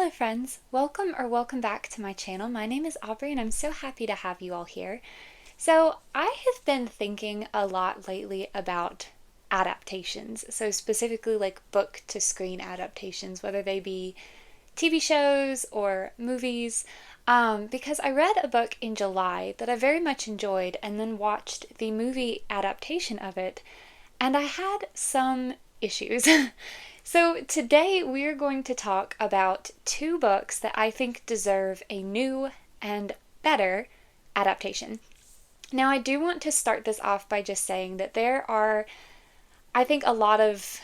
Hello friends, welcome back to my channel. My name is Aubrey and I'm so happy to have you all here. So I have been thinking a lot lately about adaptations. So specifically like book to screen adaptations, whether they be TV shows or movies. Because I read a book in July that I very much enjoyed and then watched the movie adaptation of it, and I had some issues. So today we're going to talk about two books that I think deserve a new and better adaptation. Now, I do want to start this off by just saying that there are, I think, a lot of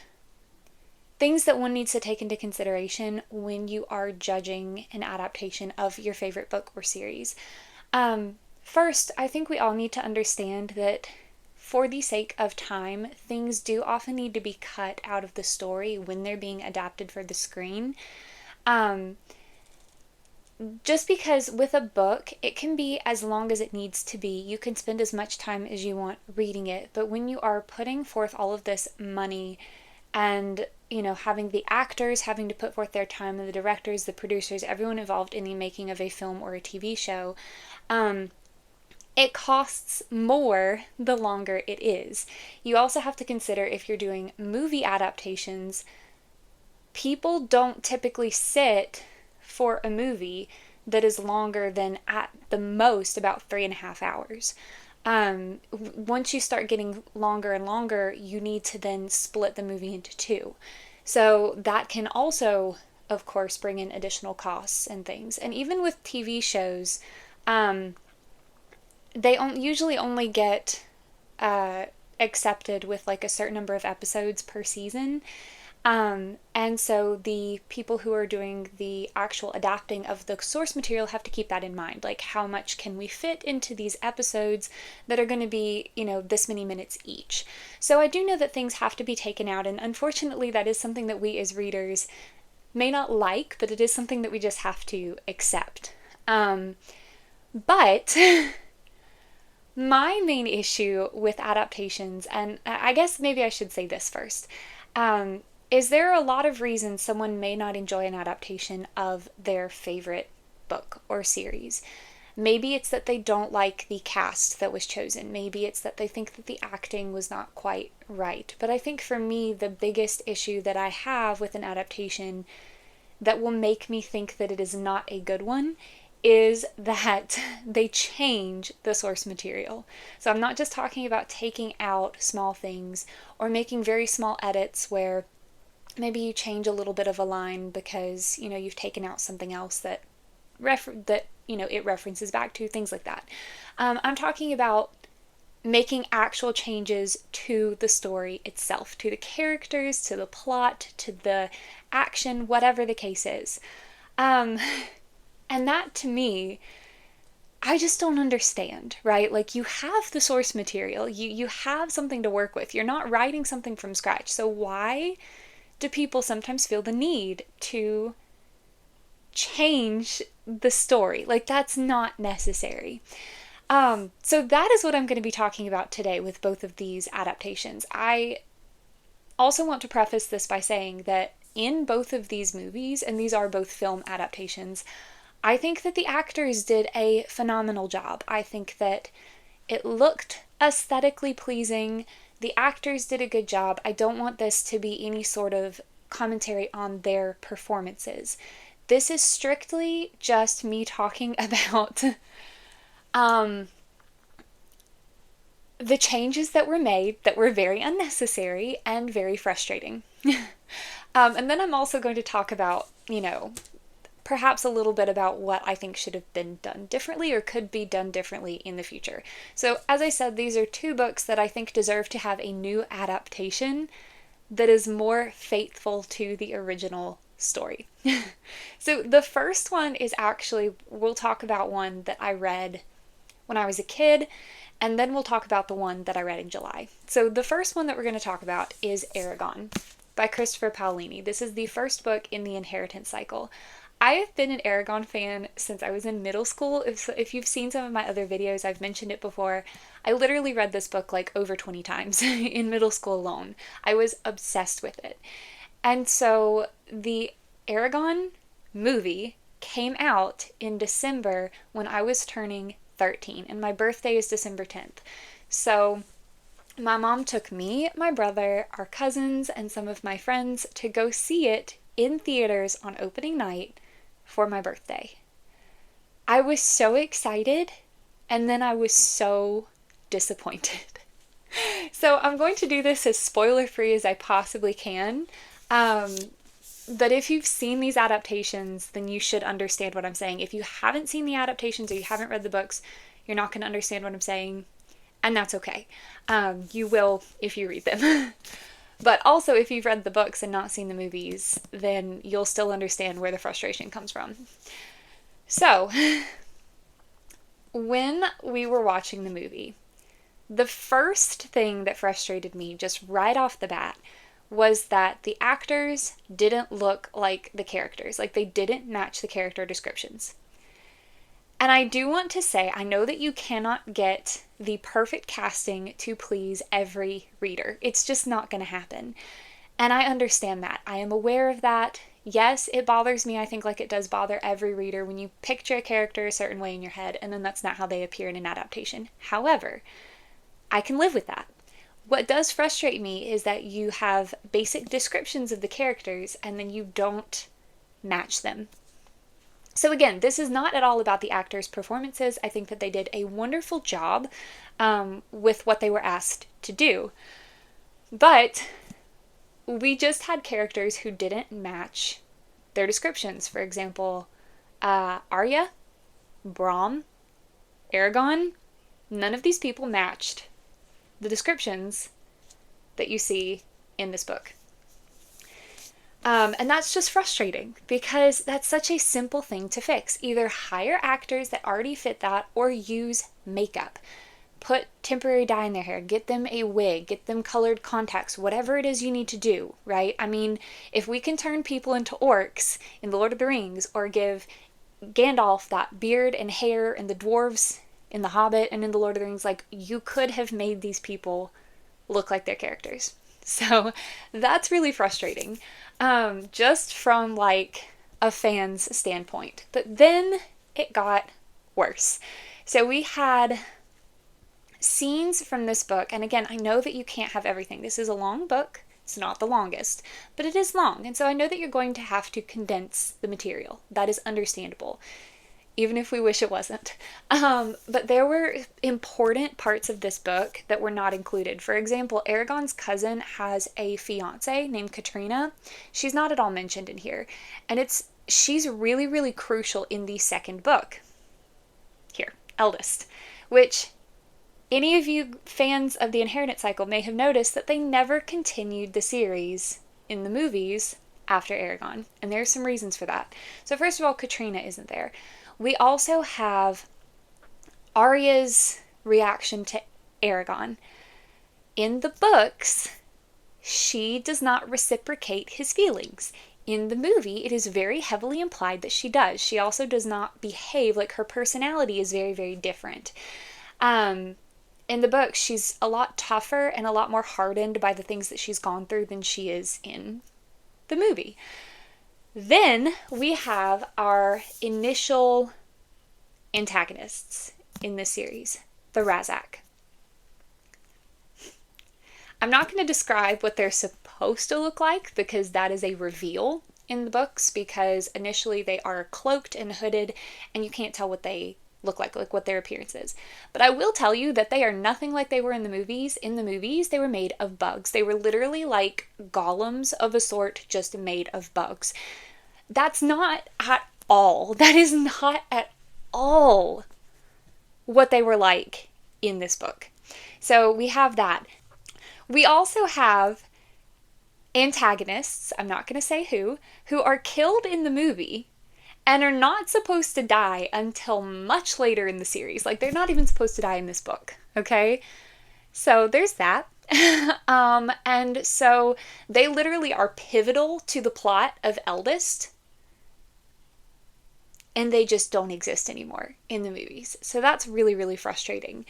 things that one needs to take into consideration when you are judging an adaptation of your favorite book or series. First, I think we all need to understand that for the sake of time, things do often need to be cut out of the story when they're being adapted for the screen. Um, just because with a book, it can be as long as it needs to be. You can spend as much time as you want reading it, but when you are putting forth all of this money and having the actors having to put forth their time, and the directors, the producers, everyone involved in the making of a film or a TV show, it costs more the longer it is. You also have to consider, if you're doing movie adaptations, people don't typically sit for a movie that is longer than at the most about 3.5 hours. Once you start getting longer and longer, you need to then split the movie into two. So that can also, of course, bring in additional costs and things. And even with TV shows, they usually only get accepted with like a certain number of episodes per season. And so the people who are doing the actual adapting of the source material have to keep that in mind. Like, how much can we fit into these episodes that are going to be, this many minutes each? So I do know that things have to be taken out, and unfortunately that is something that we as readers may not like, but it is something that we just have to accept. But my main issue with adaptations, and I guess maybe I should say this first, is there are a lot of reasons someone may not enjoy an adaptation of their favorite book or series. Maybe it's that they don't like the cast that was chosen. Maybe it's that they think that the acting was not quite right. But I think for me, the biggest issue that I have with an adaptation that will make me think that it is not a good one is that they change the source material. So I'm not just talking about taking out small things or making very small edits where maybe you change a little bit of a line because, you've taken out something else that it references back to, things like that. I'm talking about making actual changes to the story itself, to the characters, to the plot, to the action, whatever the case is. And that, to me, I just don't understand, right? Like, you have the source material, you have something to work with. You're not writing something from scratch. So why do people sometimes feel the need to change the story? Like, that's not necessary. So that is what I'm going to be talking about today with both of these adaptations. I also want to preface this by saying that in both of these movies, and these are both film adaptations, I think that the actors did a phenomenal job. I think that it looked aesthetically pleasing. The actors did a good job. I don't want this to be any sort of commentary on their performances. This is strictly just me talking about the changes that were made that were very unnecessary and very frustrating. And then I'm also going to talk about, perhaps a little bit about what I think should have been done differently or could be done differently in the future. So, as I said, these are two books that I think deserve to have a new adaptation that is more faithful to the original story. So, the first one is actually, we'll talk about one that I read when I was a kid, and then we'll talk about the one that I read in July. So, the first one that we're going to talk about is Aragon by Christopher Paolini. This is the first book in the Inheritance cycle. I have been an Aragon fan since I was in middle school. If you've seen some of my other videos, I've mentioned it before. I literally read this book like over 20 times in middle school alone. I was obsessed with it. And so the Aragon movie came out in December when I was turning 13, and my birthday is December 10th. So my mom took me, my brother, our cousins, and some of my friends to go see it in theaters on opening night for my birthday. I was so excited, and then I was so disappointed. So I'm going to do this as spoiler free as I possibly can. But if you've seen these adaptations, then you should understand what I'm saying. If you haven't seen the adaptations or you haven't read the books, you're not going to understand what I'm saying, and that's okay. You will if you read them. But also, if you've read the books and not seen the movies, then you'll still understand where the frustration comes from. So, when we were watching the movie, the first thing that frustrated me just right off the bat was that the actors didn't look like the characters. Like, they didn't match the character descriptions. And I do want to say, I know that you cannot get the perfect casting to please every reader. It's just not going to happen. And I understand that. I am aware of that. Yes, it bothers me, I think, like it does bother every reader when you picture a character a certain way in your head and then that's not how they appear in an adaptation. However, I can live with that. What does frustrate me is that you have basic descriptions of the characters and then you don't match them. So again, this is not at all about the actors' performances. I think that they did a wonderful job with what they were asked to do. But we just had characters who didn't match their descriptions. For example, Arya, Brahm, Aragon, none of these people matched the descriptions that you see in this book. And that's just frustrating because that's such a simple thing to fix. Either hire actors that already fit that or use makeup. Put temporary dye in their hair, get them a wig, get them colored contacts, whatever it is you need to do, right? I mean, if we can turn people into orcs in The Lord of the Rings or give Gandalf that beard and hair and the dwarves in The Hobbit and in The Lord of the Rings, like, you could have made these people look like their characters. So that's really frustrating, just from like a fan's standpoint. But then it got worse. So we had scenes from this book, and again, I know that you can't have everything. This is a long book. It's not the longest, but it is long. And so I know that you're going to have to condense the material. That is understandable, even if we wish it wasn't. But there were important parts of this book that were not included. For example, Aragon's cousin has a fiance named Katrina. She's not at all mentioned in here. And she's really, really crucial in the second book. Here, eldest. Which, any of you fans of the Inheritance Cycle may have noticed that they never continued the series in the movies after Aragon. And there are some reasons for that. So first of all, Katrina isn't there. We also have Arya's reaction to Aragon. In the books, she does not reciprocate his feelings. In the movie, it is very heavily implied that she does. She also does not behave, like, her personality is very, very different. In the book, she's a lot tougher and a lot more hardened by the things that she's gone through than she is in the movie. Then we have our initial antagonists in this series, the Razak. I'm not going to describe what they're supposed to look like because that is a reveal in the books, because initially they are cloaked and hooded and you can't tell what they look like what their appearance is. But I will tell you that they are nothing like they were in the movies. In the movies, they were made of bugs. They were literally like golems of a sort, just made of bugs. That's not at all. That is not at all what they were like in this book. So we have that. We also have antagonists, I'm not going to say who are killed in the movie and are not supposed to die until much later in the series. Like, they're not even supposed to die in this book, okay? So there's that. And so they literally are pivotal to the plot of Eldest, and they just don't exist anymore in the movies. So that's really, really frustrating.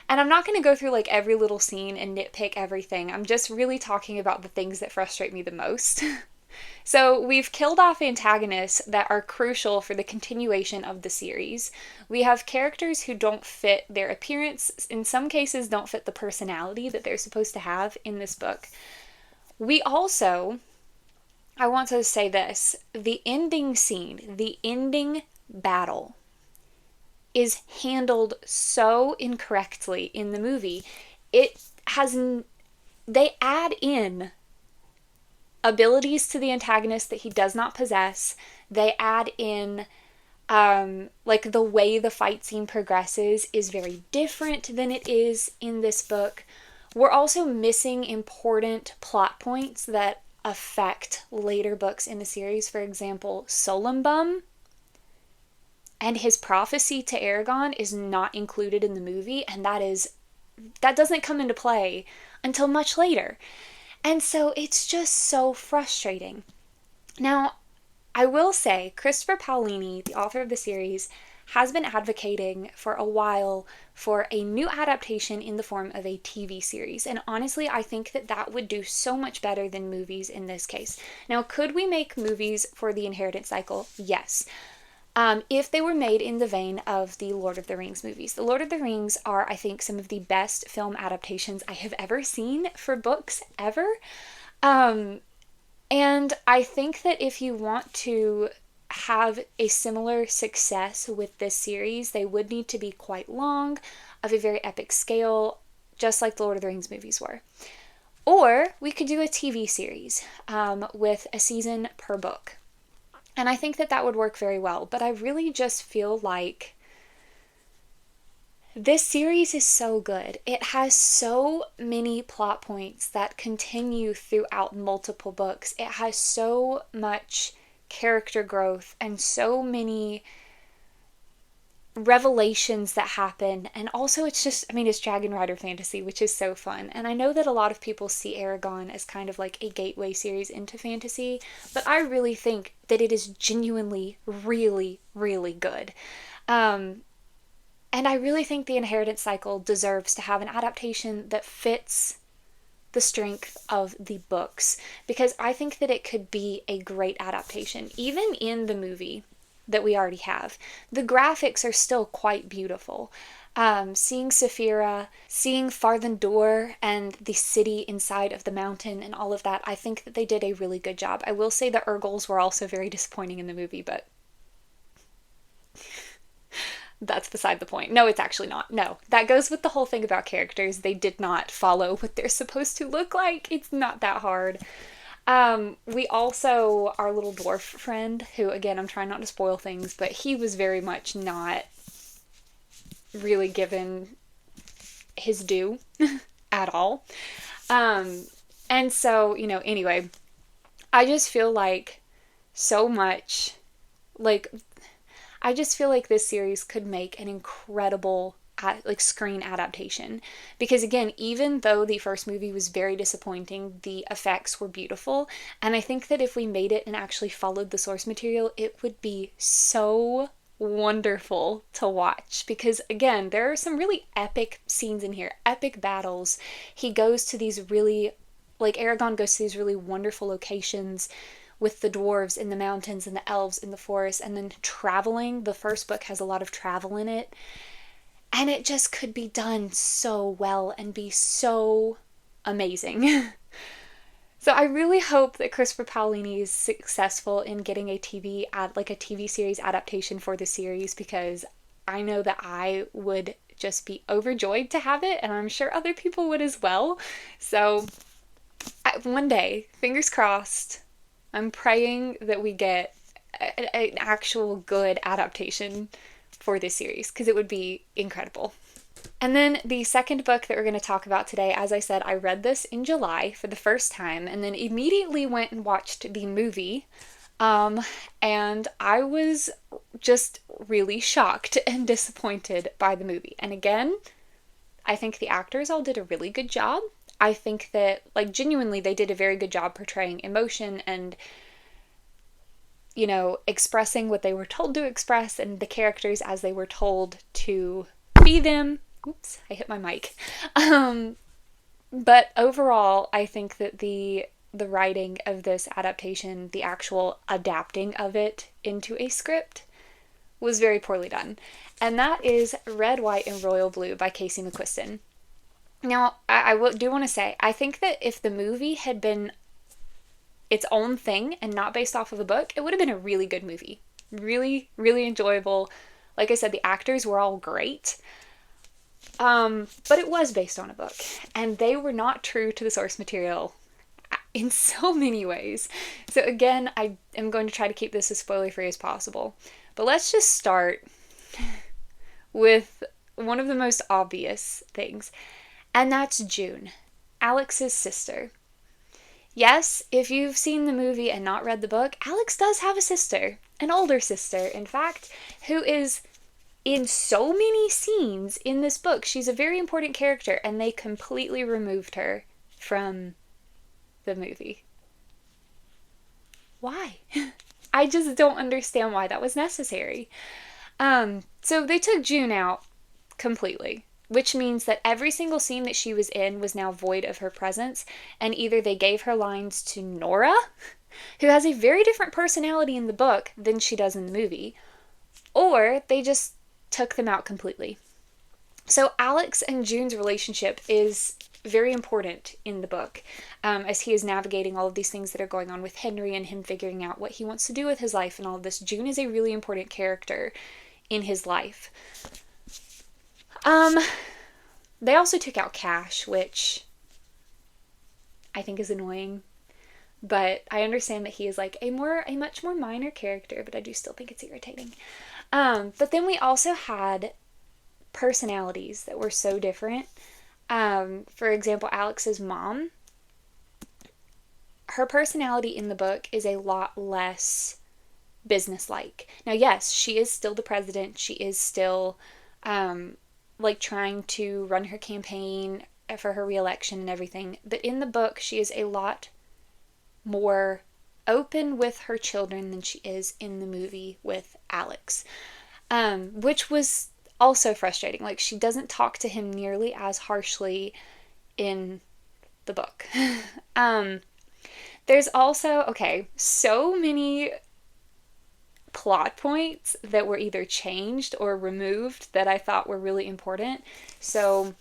And I'm not going to go through like every little scene and nitpick everything. I'm just really talking about the things that frustrate me the most. So we've killed off antagonists that are crucial for the continuation of the series. We have characters who don't fit their appearance, in some cases don't fit the personality that they're supposed to have in this book. We also, I want to say this, the ending scene, the ending battle is handled so incorrectly in the movie. It has, they add in abilities to the antagonist that he does not possess. They add in, like, the way the fight scene progresses is very different than it is in this book. We're also missing important plot points that affect later books in the series. For example, Solumbum and his prophecy to Aragon is not included in the movie, and that doesn't come into play until much later. And so it's just so frustrating. Now, I will say, Christopher Paolini, the author of the series, has been advocating for a while for a new adaptation in the form of a TV series. And honestly, I think that that would do so much better than movies in this case. Now, could we make movies for the Inheritance Cycle? Yes. If they were made in the vein of the Lord of the Rings movies. The Lord of the Rings are, I think, some of the best film adaptations I have ever seen for books ever. And I think that if you want to have a similar success with this series, they would need to be quite long, of a very epic scale, just like the Lord of the Rings movies were. Or we could do a TV series with a season per book. And I think that that would work very well. But I really just feel like this series is so good. It has so many plot points that continue throughout multiple books. It has so much character growth and so many revelations that happen. And also it's just, I mean, it's Dragon Rider fantasy, which is so fun. And I know that a lot of people see Aragon as kind of like a gateway series into fantasy, but I really think that it is genuinely really, really good. And I really think the Inheritance Cycle deserves to have an adaptation that fits the strength of the books, because I think that it could be a great adaptation. Even in the movie that we already have, the graphics are still quite beautiful. Seeing Saphira, seeing Farthendur and the city inside of the mountain and all of that, I think that they did a really good job. I will say the Urgles were also very disappointing in the movie, but that's beside the point. No, it's actually not. No, that goes with the whole thing about characters. They did not follow what they're supposed to look like. It's not that hard. We also, our little dwarf friend, who, again, I'm trying not to spoil things, but he was very much not really given his due at all. And so, anyway, I just feel like so much, I just feel like this series could make an incredible screen adaptation, because again, even though the first movie was very disappointing, the effects were beautiful, and I think that if we made it and actually followed the source material, it would be so wonderful to watch, because again, there are some really epic scenes in here, epic battles. He goes to these really, Aragon goes to these really wonderful locations with the dwarves in the mountains and the elves in the forest, and then traveling. The first book has a lot of travel in it. And it just could be done so well and be so amazing. So I really hope that Christopher Paolini is successful in getting a TV series adaptation for the series, because I know that I would just be overjoyed to have it, and I'm sure other people would as well. So one day, fingers crossed, I'm praying that we get an actual good adaptation for this series, because it would be incredible. And then the second book that we're going to talk about today, as I said, I read this in July for the first time and then immediately went and watched the movie. And I was just really shocked and disappointed by the movie. And again, I think the actors all did a really good job. I think that, genuinely, they did a very good job portraying emotion and expressing what they were told to express, and the characters as they were told to be them. Oops, I hit my mic. But overall, I think that the the writing of this adaptation, the actual adapting of it into a script, was very poorly done. And that is Red, White, and Royal Blue by Casey McQuiston. Now, do want to say, I think that if the movie had been its own thing and not based off of a book, it would have been a really good movie. Really, really enjoyable. Like I said, the actors were all great. But it was based on a book, and they were not true to the source material in so many ways. So again, I am going to try to keep this as spoiler free as possible. But let's just start with one of the most obvious things, and that's June, Alex's sister. Yes, if you've seen the movie and not read the book, Alex does have a sister, an older sister, in fact, who is in so many scenes in this book. She's a very important character, and they completely removed her from the movie. Why? I just don't understand why that was necessary. So they took June out completely, which means that every single scene that she was in was now void of her presence, and either they gave her lines to Nora, who has a very different personality in the book than she does in the movie, or they just took them out completely. So Alex and June's relationship is very important in the book, as he is navigating all of these things that are going on with Henry and him figuring out what he wants to do with his life and all of this. June is a really important character in his life. They also took out Cash, which I think is annoying, but I understand that he is like a much more minor character, but I do still think it's irritating. But then we also had personalities that were so different. For example, Alex's mom, her personality in the book is a lot less businesslike. Now, yes, she is still the president. She is still, like, trying to run her campaign for her reelection and everything. But in the book, she is a lot more open with her children than she is in the movie with Alex, which was also frustrating. Like, she doesn't talk to him nearly as harshly in the book. There's also, so many plot points that were either changed or removed that I thought were really important. So,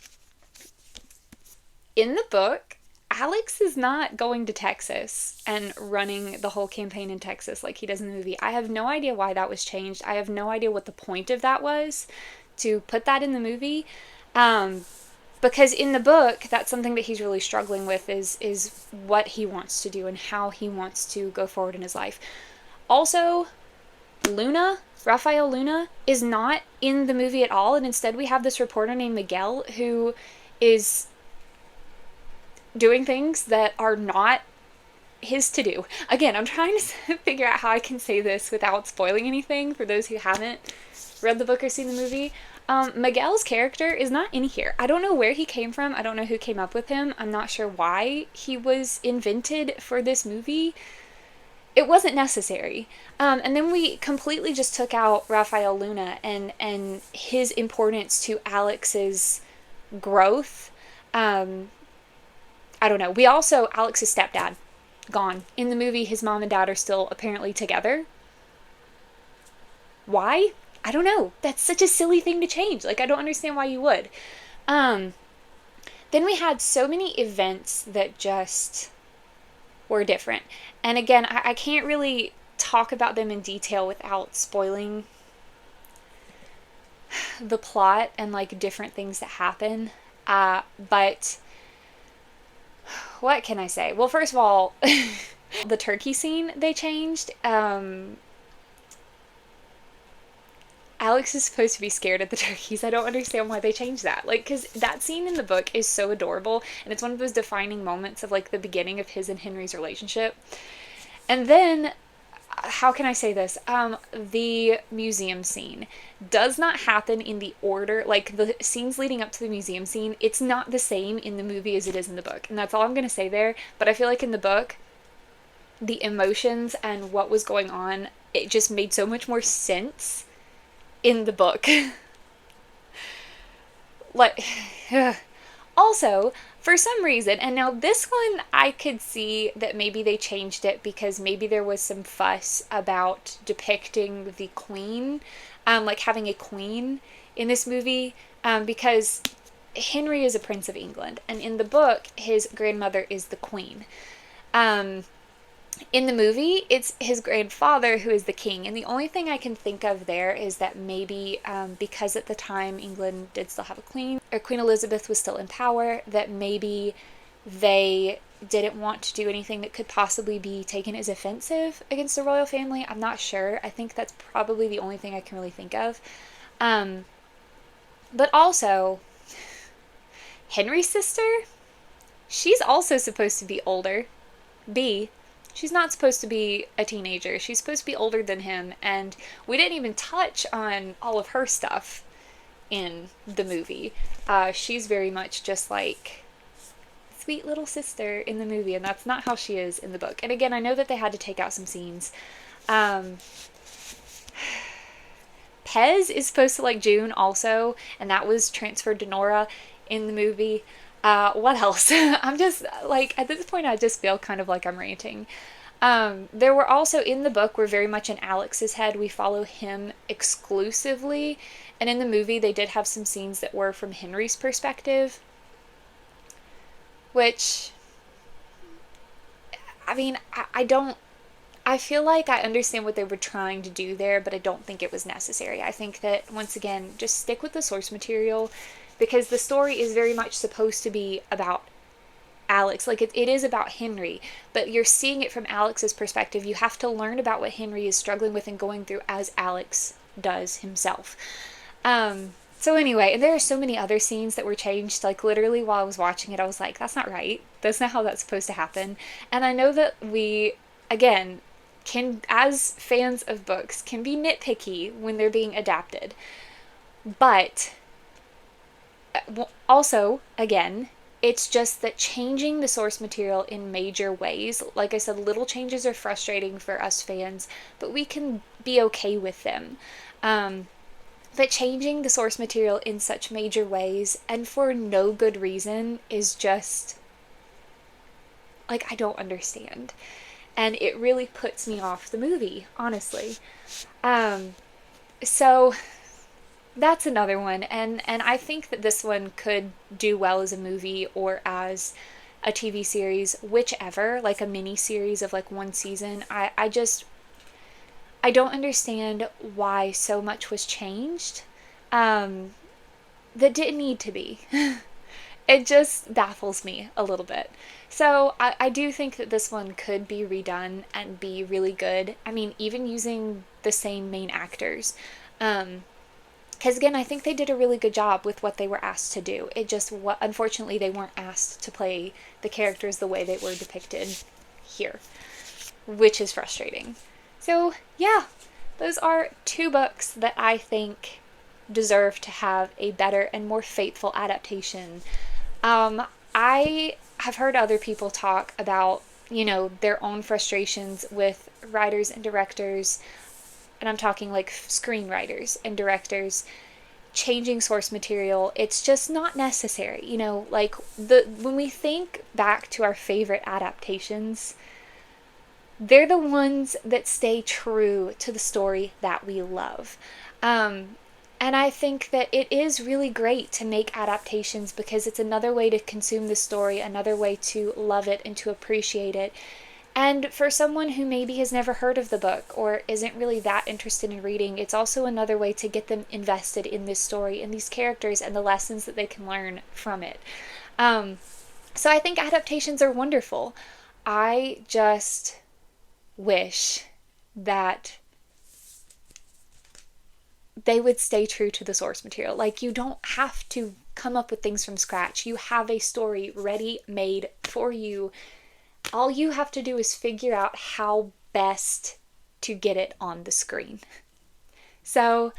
in the book, Alex is not going to Texas and running the whole campaign in Texas like he does in the movie. I have no idea why that was changed. I have no idea what the point of that was, to put that in the movie. Because in the book, that's something that he's really struggling with, is what he wants to do and how he wants to go forward in his life. Also, Raphael Luna, is not in the movie at all, and instead we have this reporter named Miguel who is doing things that are not his to do. Again, I'm trying to figure out how I can say this without spoiling anything for those who haven't read the book or seen the movie. Miguel's character is not in here. I don't know where he came from. I don't know who came up with him. I'm not sure why he was invented for this movie. It wasn't necessary. And then we completely just took out Raphael Luna and his importance to Alex's growth. I don't know. We also, Alex's stepdad, gone. In the movie, his mom and dad are still apparently together. Why? I don't know. That's such a silly thing to change. Like, I don't understand why you would. Then we had so many events that just were different. And again, I can't really talk about them in detail without spoiling the plot and, like, different things that happen. But what can I say? Well, first of all, the turkey scene they changed. Alex is supposed to be scared of the turkeys. I don't understand why they changed that. Like, because that scene in the book is so adorable, and it's one of those defining moments of, like, the beginning of his and Henry's relationship. And then, how can I say this? The museum scene does not happen in the order, like, the scenes leading up to the museum scene, it's not the same in the movie as it is in the book. And that's all I'm going to say there. But I feel like in the book, the emotions and what was going on, it just made so much more sense in the book. Like, Also, for some reason, and now this one I could see that maybe they changed it because maybe there was some fuss about depicting the queen, like having a queen in this movie, because Henry is a prince of England, and in the book, his grandmother is the queen. Um, in the movie, it's his grandfather who is the king. And the only thing I can think of there is that maybe because at the time England did still have a queen, or Queen Elizabeth was still in power, that maybe they didn't want to do anything that could possibly be taken as offensive against the royal family. I'm not sure. I think that's probably the only thing I can really think of. Um, but also, Henry's sister, she's also supposed to be older. B, she's not supposed to be a teenager. She's supposed to be older than him, and we didn't even touch on all of her stuff in the movie. She's very much just like sweet little sister in the movie, and that's not how she is in the book. And again, I know that they had to take out some scenes. Pez is supposed to like June also, and that was transferred to Nora in the movie. What else? I'm just like, at this point, I just feel kind of like I'm ranting. There were also in the book, we're very much in Alex's head. We follow him exclusively. And in the movie, they did have some scenes that were from Henry's perspective. Which, I mean, I don't. I feel like I understand what they were trying to do there, but I don't think it was necessary. I think that, once again, just stick with the source material because the story is very much supposed to be about Alex. Like, it is about Henry, but you're seeing it from Alex's perspective. You have to learn about what Henry is struggling with and going through as Alex does himself. So anyway, and there are so many other scenes that were changed. Like, literally while I was watching it, I was like, that's not right. That's not how that's supposed to happen. And I know that we, again, can, as fans of books, can be nitpicky when they're being adapted. But also, again, it's just that changing the source material in major ways, like I said, little changes are frustrating for us fans, but we can be okay with them. But changing the source material in such major ways and for no good reason is just, like, I don't understand. And it really puts me off the movie, honestly. So that's another one, and I think that this one could do well as a movie or as a TV series, whichever, like a mini series of like one season. I don't understand why so much was changed that didn't need to be. It just baffles me a little bit. So I do think that this one could be redone and be really good. I mean, even using the same main actors. Because again, I think they did a really good job with what they were asked to do. It just, unfortunately, they weren't asked to play the characters the way they were depicted here, which is frustrating. So yeah, those are two books that I think deserve to have a better and more faithful adaptation. I have heard other people talk about, their own frustrations with writers and directors, and I'm talking like screenwriters and directors, changing source material. It's just not necessary. Like when we think back to our favorite adaptations, they're the ones that stay true to the story that we love. And I think that it is really great to make adaptations because it's another way to consume the story, another way to love it and to appreciate it. And for someone who maybe has never heard of the book or isn't really that interested in reading, it's also another way to get them invested in this story and these characters and the lessons that they can learn from it. So I think adaptations are wonderful. I just wish that they would stay true to the source material. Like, you don't have to come up with things from scratch. You have a story ready made for you. All you have to do is figure out how best to get it on the screen. So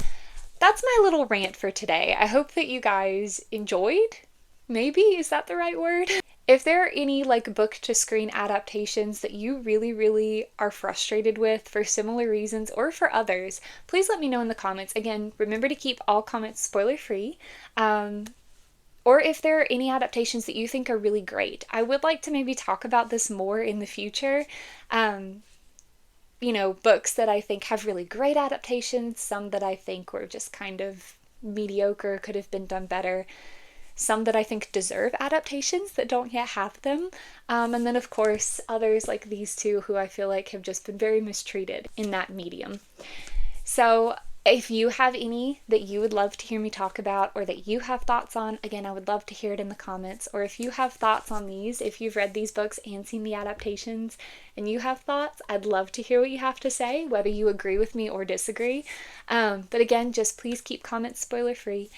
that's my little rant for today. I hope that you guys enjoyed. Maybe, is that the right word? If there are any like book to screen adaptations that you really, really are frustrated with for similar reasons or for others, please let me know in the comments. Again, remember to keep all comments spoiler free. or if there are any adaptations that you think are really great. I would like to maybe talk about this more in the future. Um, books that I think have really great adaptations, some that I think were just kind of mediocre, could have been done better, some that I think deserve adaptations that don't yet have them, and then, of course, others like these two who I feel like have just been very mistreated in that medium. So, if you have any that you would love to hear me talk about or that you have thoughts on, again, I would love to hear it in the comments. Or if you have thoughts on these, if you've read these books and seen the adaptations and you have thoughts, I'd love to hear what you have to say, whether you agree with me or disagree. But again, just please keep comments spoiler free.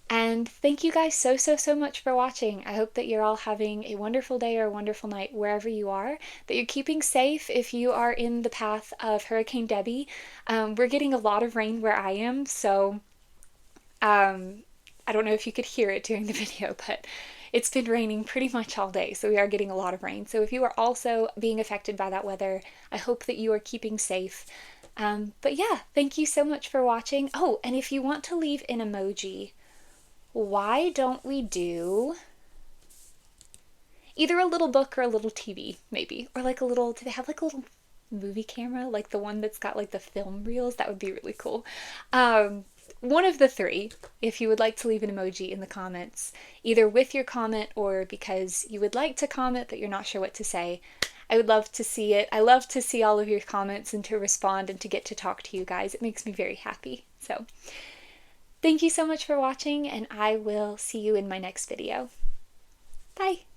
And thank you guys so, so, so much for watching. I hope that you're all having a wonderful day or a wonderful night wherever you are, that you're keeping safe if you are in the path of Hurricane Debbie. We're getting a lot of rain where I am, so I don't know if you could hear it during the video, but it's been raining pretty much all day, so we are getting a lot of rain. So if you are also being affected by that weather, I hope that you are keeping safe. But yeah, thank you so much for watching. Oh, and if you want to leave an emoji, why don't we do either a little book or a little TV, maybe? Or like a little, do they have like a little movie camera? Like the one that's got like the film reels? That would be really cool. One of the three, if you would like to leave an emoji in the comments, either with your comment or because you would like to comment but you're not sure what to say. I would love to see it. I love to see all of your comments and to respond and to get to talk to you guys. It makes me very happy. So thank you so much for watching, and I will see you in my next video. Bye!